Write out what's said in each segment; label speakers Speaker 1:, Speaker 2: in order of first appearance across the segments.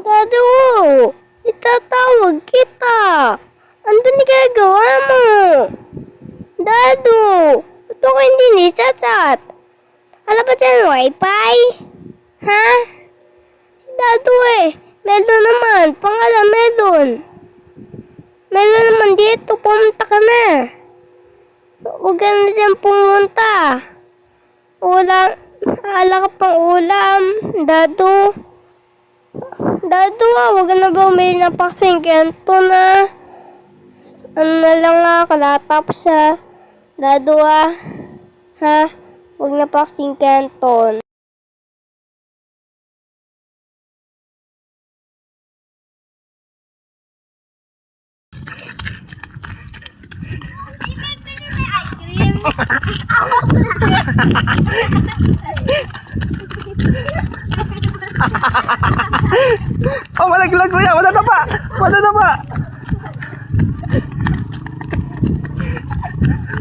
Speaker 1: Dado, itatawag kita. Ano ba nagagawa mo? Dado, ba't ako hindi nisasat? Alam ba dyan wifi? Ha? Dado Melon naman, pangalan Melon. Melon naman dito, pumunta ka na. Huwag ka na dyan pumunta. Hala ka pang ulam, Dado. Dado huwag ka na ba umili ng paksing kento na? Ano na lang kalatap sa Dado ha? Huwag na paksing kenton.
Speaker 2: Oh, malaglag kuya, madadapa.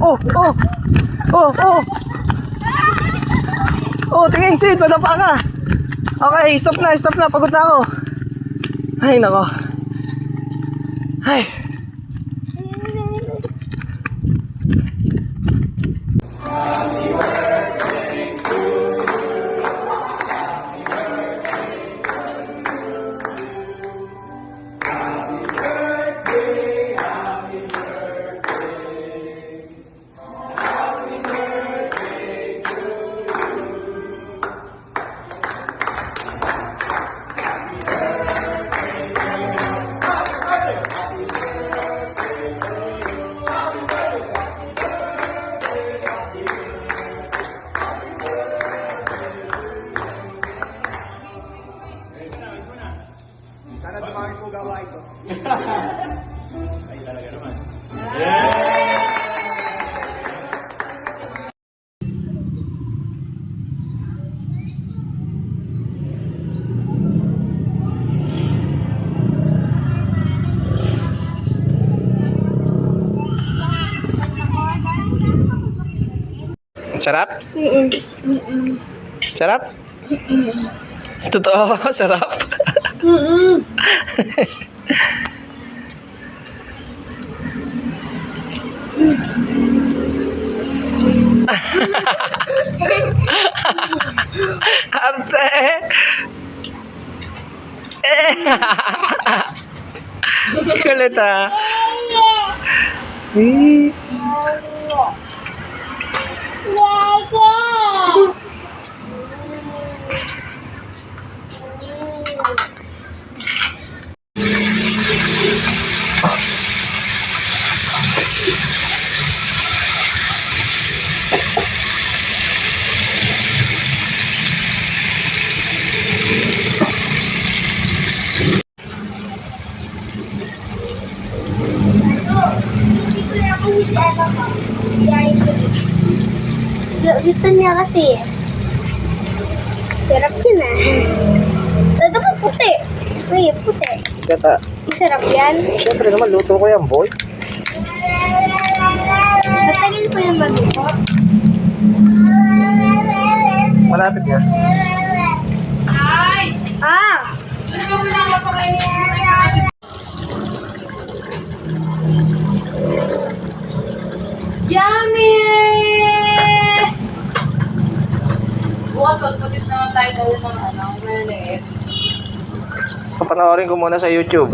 Speaker 2: Oh. Oh, tingin Sid, madapa ka. Okay, stop na, pagod na ako. Ay, nako. Ay.
Speaker 3: Sana dumami po gawa ito. Ay talaga naman.
Speaker 2: Sarap? Sarap? Totoo, sarap. Arte. Kulit
Speaker 1: Gusto niya kasi. Sarap yun Dado ka puti. Uy, puti.
Speaker 2: Kata.
Speaker 1: Masarap yan.
Speaker 2: Siyempre naman, luto ko yan, boy.
Speaker 1: Matagal po yung maluto.
Speaker 2: Malapit nga.
Speaker 4: Yummy! Bukas, pagpatit naman tayo dahil ng maliliit.
Speaker 2: Papanoorin ko muna sa YouTube.